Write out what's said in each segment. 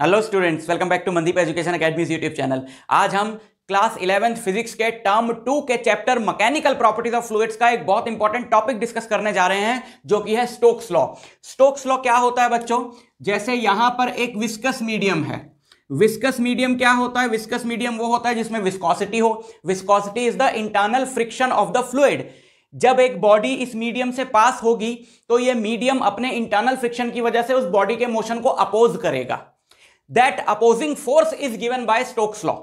Hello students, welcome back to Mandeep education academies YouTube channel. आज हम class 11th physics के term 2 के chapter mechanical properties of fluids का एक बहुत इंपॉर्टेंट टॉपिक डिस्कस करने जा रहे हैं, जो कि है स्टोक्स लॉ। स्टोक्स लॉ क्या होता है बच्चों? जैसे यहां पर एक विस्कस मीडियम है। विस्कस मीडियम क्या होता है? विस्कस मीडियम वो होता है जिसमें विस्कोसिटी हो। Viscosity is the internal friction of the fluid. जब एक बॉडी इस मीडियम से पास होगी तो यह मीडियम अपने इंटरनल फ्रिक्शन की वजह से उस बॉडी के मोशन को अपोज करेगा। That opposing force is given by Stokes law.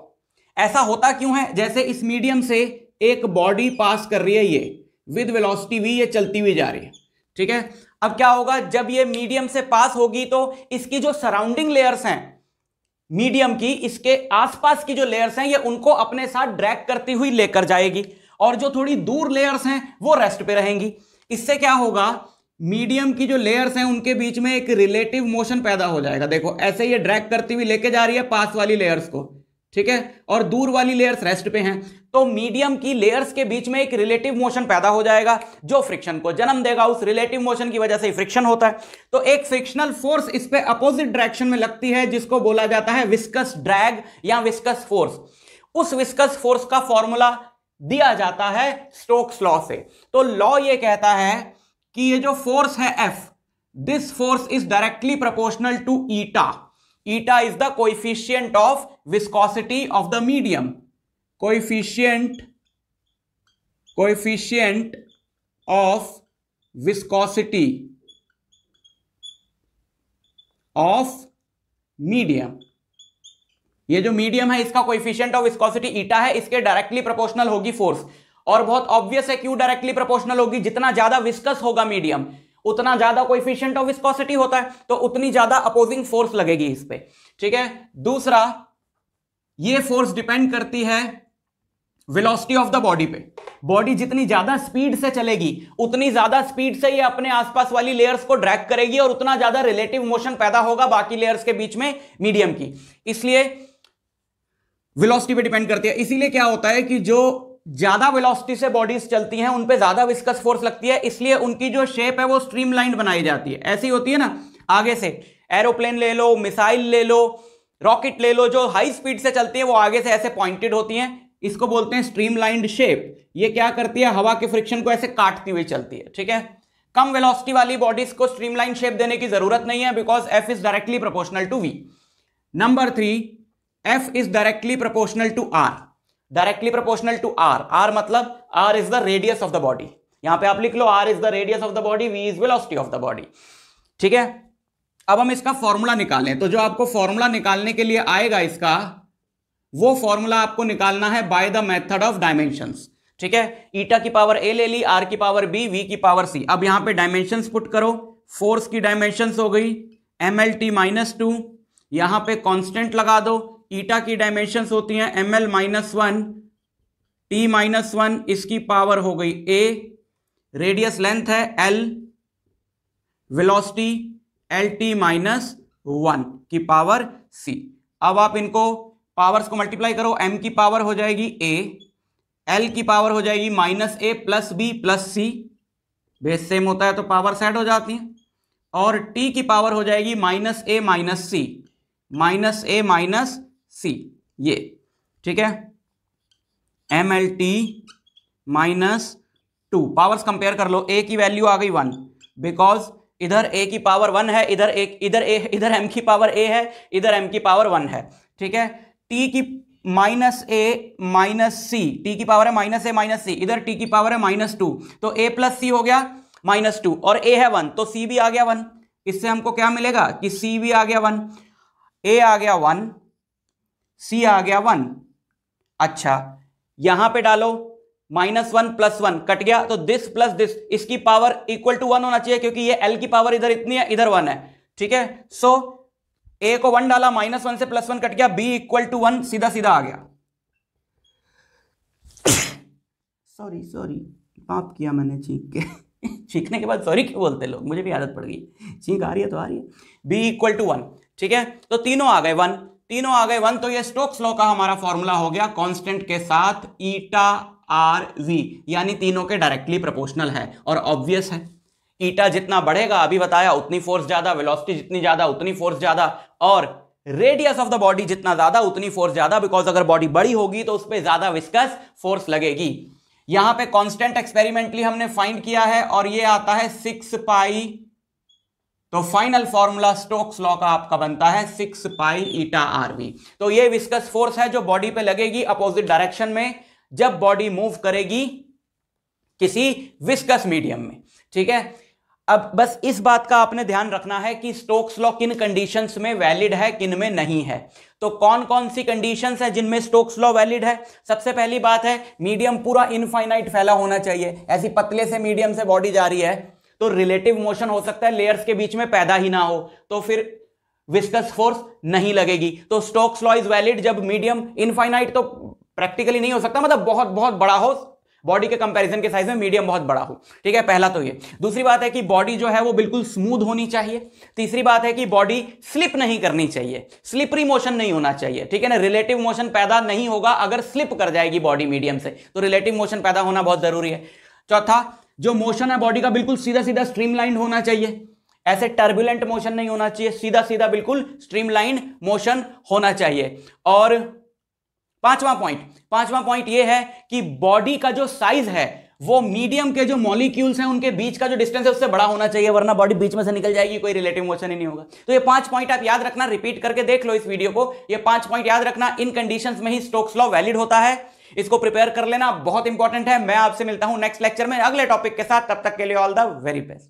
ऐसा होता क्यों है? जैसे इस मीडियम से एक बॉडी पास कर रही है, ये विद वेलोसिटी v, ये चलती हुई जा रही है, ठीक है। अब क्या होगा? जब ये मीडियम से पास होगी तो इसकी जो सराउंडिंग लेयर्स हैं मीडियम की, इसके आसपास की जो लेयर्स हैं, ये उनको अपने साथ ड्रैग करती हुई लेकर जाएगी, और जो थोड़ी दूर लेयर्स हैं वो रेस्ट पे रहेंगी। इससे क्या होगा? मीडियम की जो लेयर्स हैं उनके बीच में एक रिलेटिव मोशन पैदा हो जाएगा। देखो ऐसे ये ड्रैग करती हुई लेके जा रही है पास वाली लेयर्स को, ठीक है, और दूर वाली लेयर्स रेस्ट पे हैं। तो मीडियम की लेयर्स के बीच में एक रिलेटिव मोशन पैदा हो जाएगा जो फ्रिक्शन को जन्म देगा। उस रिलेटिव मोशन की वजह से ही फ्रिक्शन होता है। तो एक फ्रिक्शनल फोर्स इस पे अपोजिट डायरेक्शन में लगती है, जिसको बोला जाता है विस्कस ड्रैग या विस्कस फोर्स। उस विस्कस फोर्स का फॉर्मूला दिया जाता है स्टोक्स लॉ से। तो लॉ ये कहता है कि ये जो फोर्स है F, this force is directly proportional to eta. Eta is the coefficient of viscosity of the medium. Coefficient of viscosity of medium. ये जो मीडियम है इसका कोएफिशिएंट ऑफ विस्कोसिटी ईटा है, इसके डायरेक्टली प्रोपोर्शनल होगी फोर्स। और बहुत ऑब्वियस है क्यों डायरेक्टली प्रोपोर्शनल होगी। जितना ज्यादा विस्कस होगा मीडियम, उतना ज्यादा कोएफिशिएंट ऑफ विस्कोसिटी होता है, तो उतनी ज्यादा अपोजिंग फोर्स लगेगी इस पे, ठीक है। दूसरा, ये फोर्स डिपेंड करती है वेलोसिटी ऑफ द बॉडी पे। बॉडी जितनी ज्यादा स्पीड से चलेगी, उतनी ज्यादा स्पीड से ये अपने आसपास वाली लेयर्स को ड्रैग करेगी, और उतना ज्यादा रिलेटिव मोशन पैदा होगा बाकी लेयर्स के बीच में मीडियम की। इसलिए वेलोसिटी पे डिपेंड करती है। इसीलिए क्या होता है कि जो ज्यादा वेलोसिटी से बॉडीज चलती हैं उन पे ज्यादा विस्कस फोर्स लगती है, इसलिए उनकी जो शेप है वो स्ट्रीमलाइन बनाई जाती है। ऐसी होती है ना, आगे से एरोप्लेन ले लो, मिसाइल ले लो, रॉकेट ले लो, जो हाई स्पीड से चलती है वो आगे से ऐसे पॉइंटेड होती हैं। इसको बोलते हैं स्ट्रीमलाइंड शेप। ये क्या करती है? हवा के फ्रिक्शन को ऐसे काटती हुई चलती है, ठीक है। कम वेलोसिटी वाली बॉडीज को स्ट्रीमलाइन शेप देने की जरूरत नहीं है, because F is directly proportional to V। Number 3, F is directly proportional to R। Directly proportional to R। R मतलब R is the radius of the body. यहां पे आप लिख लो R is the radius of the body, V is velocity of the body, ठीक है। अब हम इसका फॉर्मूला निकालें, तो जो आपको फॉर्मूला निकालने के लिए आएगा इसका, वो फॉर्मूला आपको निकालना है by the method of dimensions, ठीक है। ईटा की पावर A ले ली, R की पावर B, V की पावर C। अब यहां पे डायमेंशंस पुट करो। फोर्स की डायमेंशंस हो गई mlt-2, यहां पे कांस्टेंट लगा दो। ईटा की डायमेंशंस होती हैं ml-1, t-1, इसकी पावर हो गई A, रेडियस लेंथ है L, वेलोसिटी lt-1 की पावर C। अब आप इनको पावर्स को मल्टीप्लाई करो। m की पावर हो जाएगी A, L की पावर हो जाएगी -a plus b plus c, base same होता है तो पावर सेट हो जाती है, और t की पावर हो जाएगी -a minus c, -a - c, ये, ठीक है। mlt-2 पावर्स कंपेयर कर लो। a की वैल्यू आ गई 1, बिकॉज इधर a की पावर 1 है, इधर m की पावर a है, इधर m की पावर 1 है, ठीक है। t की -a - c, t की पावर है -a - c, इधर t की पावर है -2, तो a प्लस c हो गया -2, और a है 1 तो c भी आ गया 1। इससे हमको क्या मिलेगा कि c भी आ गया 1, a आ गया 1, c आ गया 1। अच्छा, यहां पे डालो -1 + 1 कट गया, तो दिस प्लस दिस, इसकी पावर इक्वल टू 1 होना चाहिए, क्योंकि ये L की पावर इधर इतनी है, इधर 1 है, ठीक है। सो A को 1 डाला, -1 से +1 कट गया, B = 1, सीधा सीधा आ गया। सॉरी पाप किया मैंने छींक के। छींकने के बाद सॉरी क्यों बोलते लोग? मुझे भी आदत पड़ गई, छींक आ रही है तो आ रही है। B = 1, ठीक है। तो तीनों आ गए 1, तीनों आ गए 1, तो ये स्टोक्स लॉ का हमारा फॉर्मूला हो गया कांस्टेंट के साथ ईटा आर वी, यानी तीनों के डायरेक्टली प्रोपोर्शनल है। और ऑब्वियस है, ईटा जितना बढ़ेगा अभी बताया उतनी फोर्स ज्यादा, वेलोसिटी जितनी ज्यादा उतनी फोर्स ज्यादा, और रेडियस ऑफ द बॉडी जितना ज्यादा उतनी फोर्स ज्यादा, बिकॉज अगर बॉडी बड़ी होगी तो उस पर ज्यादा विस्कस फोर्स लगेगी। यहां पे कांस्टेंट एक्सपेरिमेंटली हमने फाइंड किया है और ये आता है 6 पाई, तो फाइनल फॉर्मूला स्टोक्स लॉ का आपका बनता है 6 पाई ईटा आरवी। तो ये विस्कस फोर्स है जो बॉडी पे लगेगी अपोजिट डायरेक्शन में जब बॉडी मूव करेगी किसी विस्कस मीडियम में, ठीक है। अब बस इस बात का आपने ध्यान रखना है कि स्टोक्स लॉ किन कंडीशंस में वैलिड है, किन में नहीं है। तो कौन कौन सी कंडीशंस है जिनमें स्टोक्स लॉ वैलिड है? सबसे पहली बात है मीडियम पूरा इनफाइनाइट फैला होना चाहिए। ऐसी पतले से मीडियम से बॉडी जा रही है तो रिलेटिव मोशन हो सकता है लेयर्स के बीच में पैदा ही ना हो, तो फिर विस्कस फोर्स नहीं लगेगी। तो स्टोक्स लॉ इज वैलिड जब मीडियम इनफाइनाइट तो प्रैक्टिकली नहीं हो सकता, मतलब बहुत बहुत बड़ा हो, बॉडी के कंपैरिजन के साइज में मीडियम बहुत बड़ा हो, ठीक है। पहला तो ये। दूसरी बात है कि बॉडी जो है वो बिल्कुल स्मूथ होनी चाहिए। तीसरी बात है कि बॉडी स्लिप नहीं करनी चाहिए, स्लिपरी मोशन नहीं होना चाहिए, ठीक है ना। रिलेटिव मोशन पैदा नहीं होगा अगर स्लिप कर जाएगी बॉडी मीडियम से, तो रिलेटिव मोशन पैदा होना बहुत जरूरी है। चौथा, जो मोशन है बॉडी का बिल्कुल सीधा सीधा स्ट्रीमलाइन होना चाहिए, ऐसे टर्बुलेंट मोशन नहीं होना चाहिए, सीधा सीधा बिल्कुल स्ट्रीमलाइन मोशन होना चाहिए। और पांचवा पॉइंट यह है कि बॉडी का जो साइज है वो मीडियम के जो मॉलिक्यूल्स हैं उनके बीच का जो डिस्टेंस है उससे बड़ा होना चाहिए, वरना बॉडी बीच में से निकल जाएगी, कोई रिलेटिव मोशन ही नहीं होगा। तो ये 5 पॉइंट आप याद रखना, रिपीट करके देख लो इस वीडियो को, ये 5 पॉइंट याद रखना। इन कंडीशंस में ही स्टोक्स लॉ वैलिड होता है, इसको प्रिपेयर कर लेना, बहुत इंपॉर्टेंट है। मैं आपसे मिलता हूं नेक्स्ट लेक्चर में अगले टॉपिक के साथ, तब तक के लिए ऑल द वेरी बेस्ट।